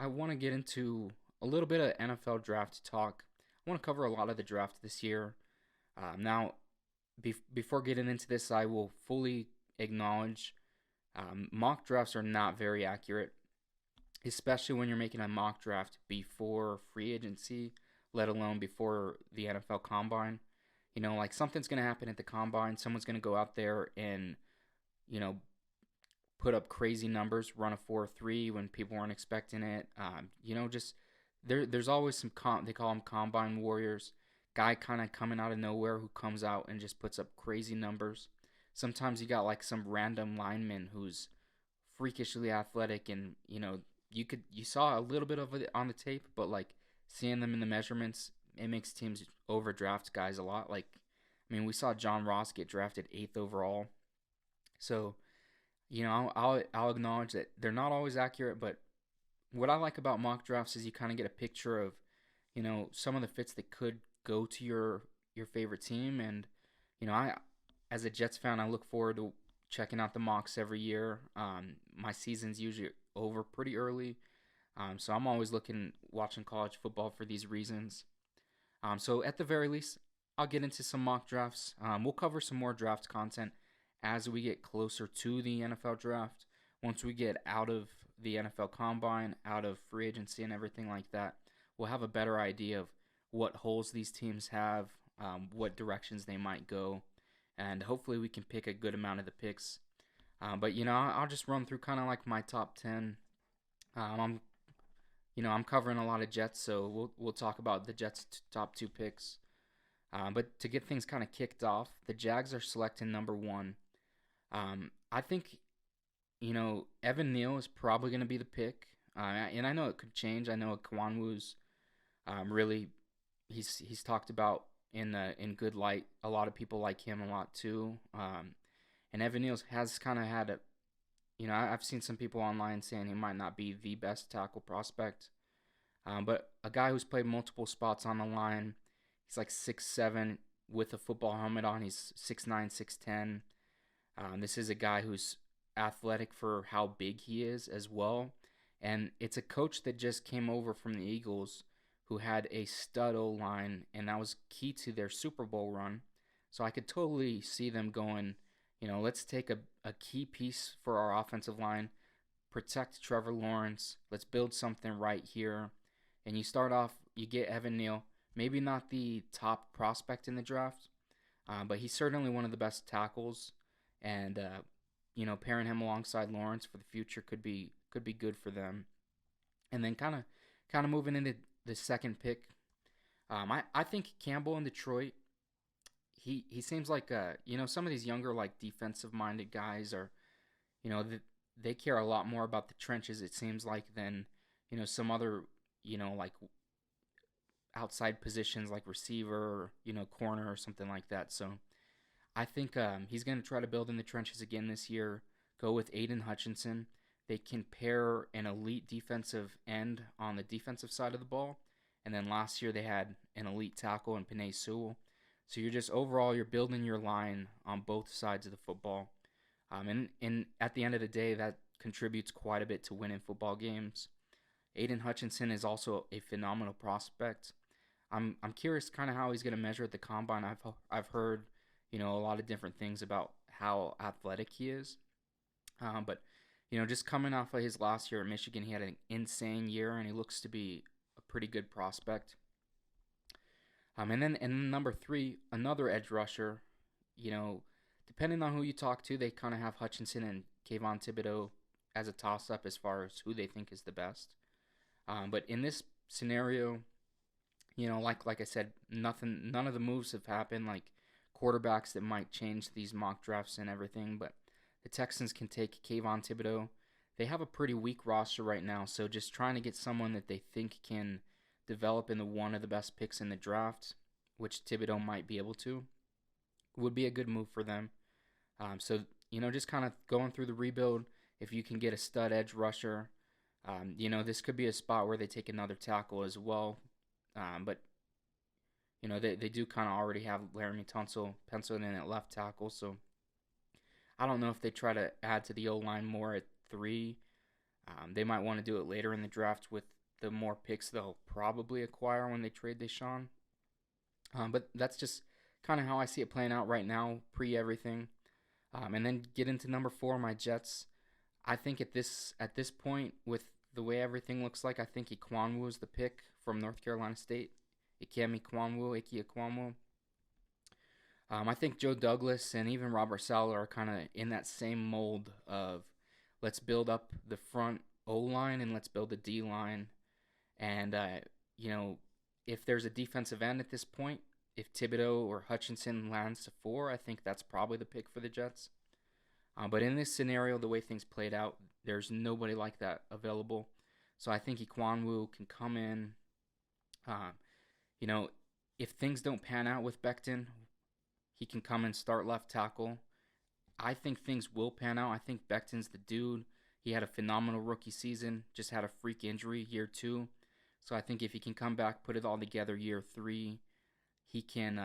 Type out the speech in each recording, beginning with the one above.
want to get into a little bit of NFL draft talk. I want to cover a lot of the draft this year. Before getting into this, I will fully acknowledge mock drafts are not very accurate, especially when you're making a mock draft before free agency, let alone before the NFL combine. Like something's going to happen at the combine. Someone's going to go out there and, you know, put up crazy numbers, run a 4.3 when people weren't expecting it. Just there's always they call them combine warriors. Guy kind of coming out of nowhere who comes out and just puts up crazy numbers. Sometimes you got like some random lineman who's freakishly athletic, and you saw a little bit of it on the tape, but like seeing them in the measurements, it makes teams overdraft guys a lot. Like, I mean, we saw John Ross get drafted 8th overall. So, I'll acknowledge that they're not always accurate, but what I like about mock drafts is you kind of get a picture of, some of the fits that could go to your favorite team. And I, as a Jets fan, I look forward to checking out the mocks every year. My season's usually over pretty early, so I'm always watching college football for these reasons. So at the very least, I'll get into some mock drafts. We'll cover some more draft content as we get closer to the NFL draft. Once we get out of the NFL combine, out of free agency and everything like that, we'll have a better idea of what holes these teams have, what directions they might go, and hopefully we can pick a good amount of the picks. But I'll just run through kind of like my top 10. I'm covering a lot of Jets, so we'll talk about the Jets' top 2 picks. But to get things kind of kicked off, the Jags are selecting number 1. I think Evan Neal is probably going to be the pick, and I know it could change. I know Kwanwu's really he's talked about in good light. A lot of people like him a lot too. And Evan Neal has kind of had I've seen some people online saying he might not be the best tackle prospect, but a guy who's played multiple spots on the line. He's like 6'7" with a football helmet on. He's 6'9", 6'10". This is a guy who's athletic for how big he is as well. And it's a coach that just came over from the Eagles who had a stud O-line, and that was key to their Super Bowl run. So I could totally see them going, let's take a key piece for our offensive line, protect Trevor Lawrence, let's build something right here. And you start off, you get Evan Neal, maybe not the top prospect in the draft, but he's certainly one of the best tackles. And pairing him alongside Lawrence for the future could be good for them. And then kind of moving into the second pick, I think Campbell in Detroit. He seems like some of these younger like defensive minded guys are, they care a lot more about the trenches, it seems like, than some other like outside positions like receiver or corner or something like that. So I think he's going to try to build in the trenches again this year. Go with Aiden Hutchinson. They can pair an elite defensive end on the defensive side of the ball. And then last year they had an elite tackle in Penei Sewell. So you're building your line on both sides of the football. And at the end of the day, that contributes quite a bit to winning football games. Aiden Hutchinson is also a phenomenal prospect. I'm curious kind of how he's going to measure at the combine. I've heard a lot of different things about how athletic he is. But just coming off of his last year at Michigan, he had an insane year, and he looks to be a pretty good prospect. And then number 3, another edge rusher. Depending on who you talk to, they kind of have Hutchinson and Kayvon Thibodeau as a toss-up as far as who they think is the best. But in this scenario, like I said, none of the moves have happened, like quarterbacks that might change these mock drafts and everything. But the Texans can take Kayvon Thibodeau. They have a pretty weak roster right now, so just trying to get someone that they think can develop into one of the best picks in the draft, which Thibodeau might be able to, would be a good move for them. So just kind of going through the rebuild. If you can get a stud edge rusher, this could be a spot where they take another tackle as well. But they do kind of already have Laramie Tunsil penciled in at left tackle, so I don't know if they try to add to the O-line more at 3. They might want to do it later in the draft with the more picks they'll probably acquire when they trade Deshaun. But that's just kind of how I see it playing out right now, pre everything. And then get into number four, my Jets. I think at this point, with the way everything looks like, I think Ikwanwu is the pick from North Carolina State. Ikem Ikwanwu, Iki Ikwanwu. I think Joe Douglas and even Robert Saleh are kind of in that same mold of let's build up the front O line and let's build the D line. And you know, if there's a defensive end at this point, if Thibodeau or Hutchinson lands to four, I think that's probably the pick for the Jets. But in this scenario, the way things played out, there's nobody like that available. So I think Ikwanwu can come in. Uh, you know, if things don't pan out with Becton, he can come and start left tackle. I think things will pan out. I think Becton's the dude. He had a phenomenal rookie season, just had a freak injury year two. So I think if he can come back, put it all together year three, he can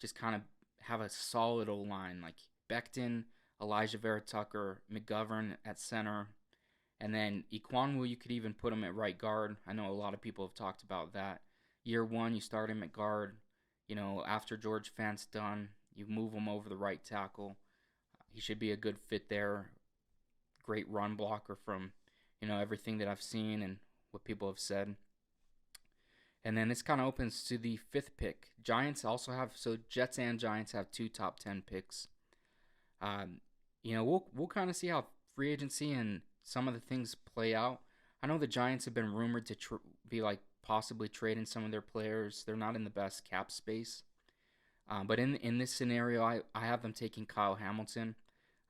just kind of have a solid O line like Becton, Elijah Vera Tucker, McGovern at center, and then Ikwanwu, you could even put him at right guard. I know a lot of people have talked about that. Year one, you start him at guard. You know, after George Fant's done, you move him over the right tackle. He should be a good fit there. Great run blocker from, everything that I've seen and what people have said. And then this kind of opens to the fifth pick. Giants also have, so Jets and Giants have two top 10 picks. We'll kind of see how free agency and some of the things play out. I know the Giants have been rumored to be like possibly trading some of their players. They're not in the best cap space. But in this scenario, I have them taking Kyle Hamilton.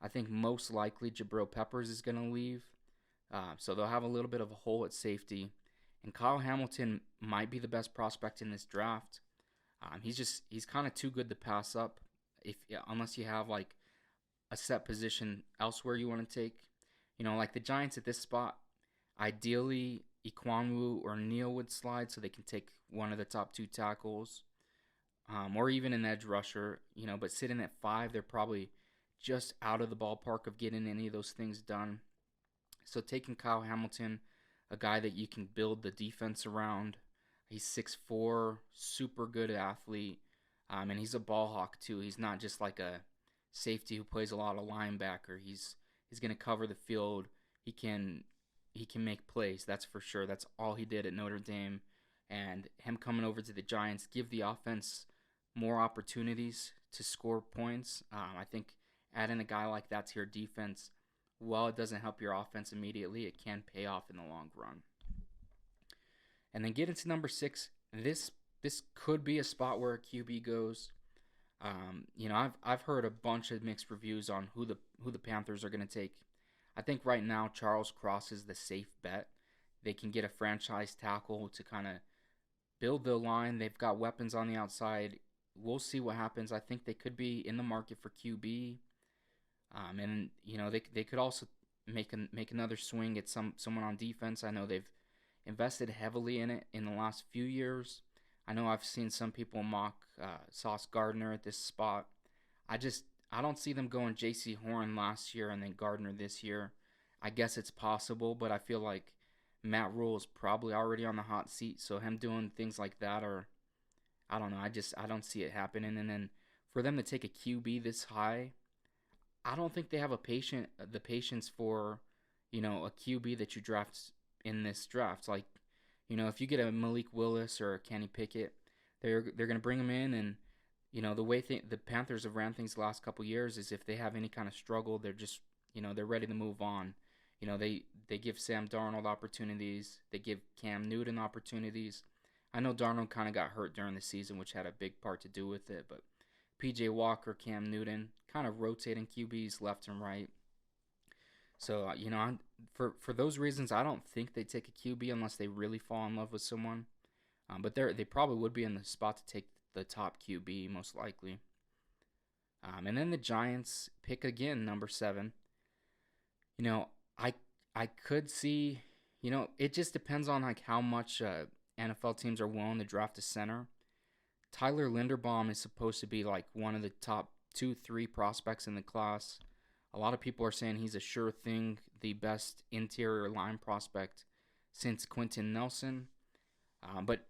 I think most likely Jabril Peppers is going to leave. So they'll have a little bit of a hole at safety. And Kyle Hamilton might be the best prospect in this draft. He's kind of too good to pass up unless you have like a set position elsewhere you want to take. Like the Giants at this spot, ideally Ikwanwu or Neal would slide so they can take one of the top two tackles. Or even an edge rusher, but sitting at 5, they're probably just out of the ballpark of getting any of those things done. So taking Kyle Hamilton, a guy that you can build the defense around. He's 6'4", super good athlete, and he's a ball hawk too. He's not just like a safety who plays a lot of linebacker. He's going to cover the field. He can make plays, that's for sure. That's all he did at Notre Dame. And him coming over to the Giants give the offense more opportunities to score points. I think adding a guy like that to your defense, while it doesn't help your offense immediately, it can pay off in the long run. And then get into number 6. This could be a spot where a QB goes. I've heard a bunch of mixed reviews on who the Panthers are going to take. I think right now Charles Cross is the safe bet. They can get a franchise tackle to kind of build the line. They've got weapons on the outside. We'll see what happens. I think they could be in the market for QB. And they could also make another swing at someone on defense. I know they've invested heavily in it in the last few years. I know I've seen some people mock Sauce Gardner at this spot. I don't see them going J.C. Horn last year and then Gardner this year. I guess it's possible, but I feel like Matt Rule is probably already on the hot seat, so him doing things like that I don't know. I don't see it happening. And then for them to take a QB this high, I don't think they have the patience for, a QB that you draft in this draft. Like, if you get a Malik Willis or a Kenny Pickett, they're going to bring him in, and the way the Panthers have ran things the last couple years is if they have any kind of struggle, they're just they're ready to move on. They give Sam Darnold opportunities. They give Cam Newton opportunities. I know Darnold kind of got hurt during the season, which had a big part to do with it, but P.J. Walker, Cam Newton, kind of rotating QBs left and right. So, for those reasons, I don't think they take a QB unless they really fall in love with someone. But they probably would be in the spot to take the top QB, most likely. And then the Giants pick again, number 7. I could see, it just depends on like how much NFL teams are willing to draft a center. Tyler Linderbaum is supposed to be like one of the top 2-3 prospects in the class. A lot of people are saying he's a sure thing, the best interior line prospect since Quentin Nelson. But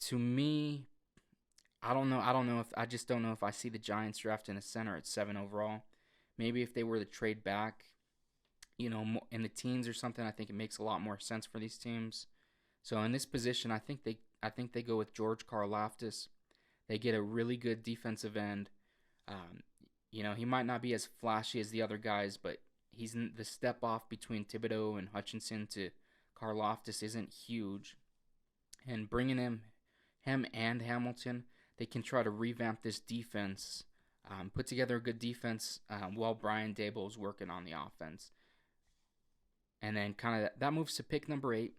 to me, I don't know. I just don't know if I see the Giants drafting a center at 7 overall. Maybe if they were to trade back, in the teens or something, I think it makes a lot more sense for these teams. So in this position, I think they go with George Karlaftis. They get a really good defensive end. Um, he might not be as flashy as the other guys, but the step off between Thibodeau and Hutchinson to Karlaftis isn't huge. And bringing him and Hamilton, they can try to revamp this defense, put together a good defense while Brian Dable is working on the offense. And then kind of that moves to pick number 8.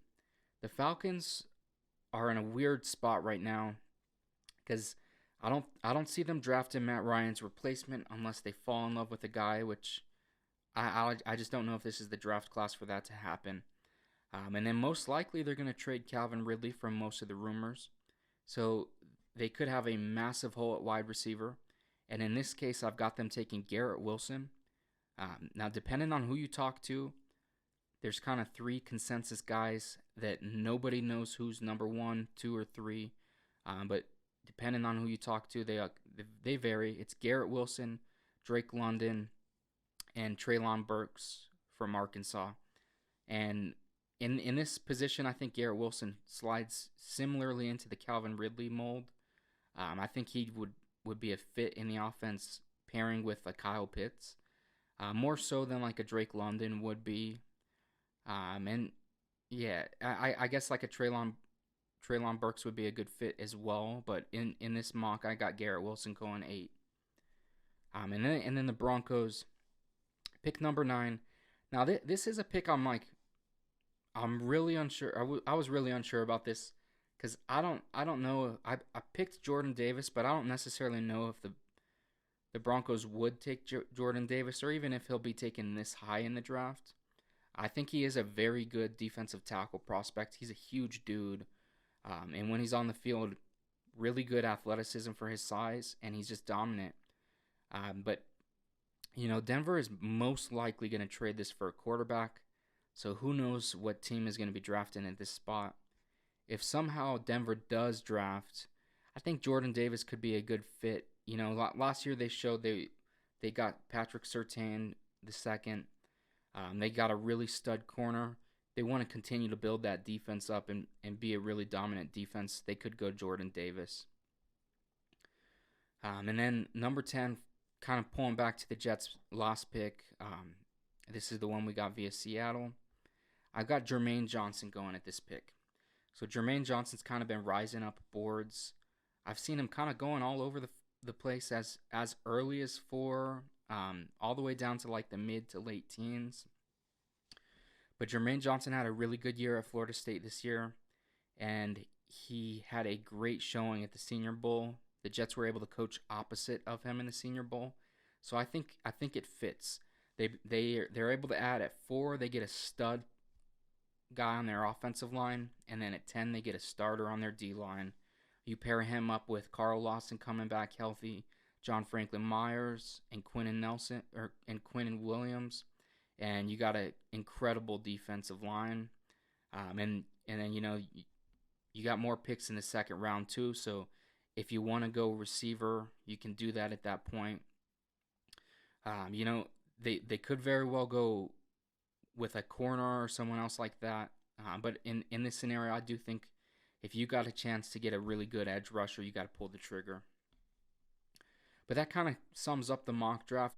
The Falcons are in a weird spot right now because I don't see them drafting Matt Ryan's replacement unless they fall in love with a guy, which I just don't know if this is the draft class for that to happen. And then most likely they're going to trade Calvin Ridley from most of the rumors. So they could have a massive hole at wide receiver. And in this case, I've got them taking Garrett Wilson. Now, depending on who you talk to, there's kind of 3 consensus guys that nobody knows who's number 1, 2, or 3. But depending on who you talk to, they vary. It's Garrett Wilson, Drake London, and Treylon Burks from Arkansas. And in this position, I think Garrett Wilson slides similarly into the Calvin Ridley mold. I think he would be a fit in the offense pairing with a Kyle Pitts, more so than like a Drake London would be. And yeah, I guess like a Treylon Burks would be a good fit as well. But in this mock, I got Garrett Wilson going 8. And then the Broncos pick number 9. Now this is a pick I'm really unsure. I was really unsure about this because I don't know. I picked Jordan Davis, but I don't necessarily know if the Broncos would take Jordan Davis or even if he'll be taken this high in the draft. I think he is a very good defensive tackle prospect. He's a huge dude, and when he's on the field, really good athleticism for his size, and he's just dominant. But Denver is most likely going to trade this for a quarterback. So who knows what team is going to be drafting at this spot. If somehow Denver does draft, I think Jordan Davis could be a good fit. Last year they showed they got Patrick Surtain the second. They got a really stud corner. They want to continue to build that defense up and be a really dominant defense. They could go Jordan Davis. And then number 10, kind of pulling back to the Jets' last pick. This is the one we got via Seattle. I've got Jermaine Johnson going at this pick. So Jermaine Johnson's kind of been rising up boards. I've seen him kind of going all over the place as early as 4, all the way down to like the mid to late teens. But Jermaine Johnson had a really good year at Florida State this year, and he had a great showing at the Senior Bowl. The Jets were able to coach opposite of him in the Senior Bowl, so I think it fits. They're able to add at 4, they get a stud guy on their offensive line, and then at 10 they get a starter on their D line. You pair him up with Carl Lawson coming back healthy, John Franklin Myers, and Quinnen Williams, and you got an incredible defensive line. And then you got more picks in the second round too. So if you want to go receiver, you can do that at that point. They could very well go with a corner or someone else like that. But in this scenario, I do think if you got a chance to get a really good edge rusher, you got to pull the trigger. But that kind of sums up the mock draft.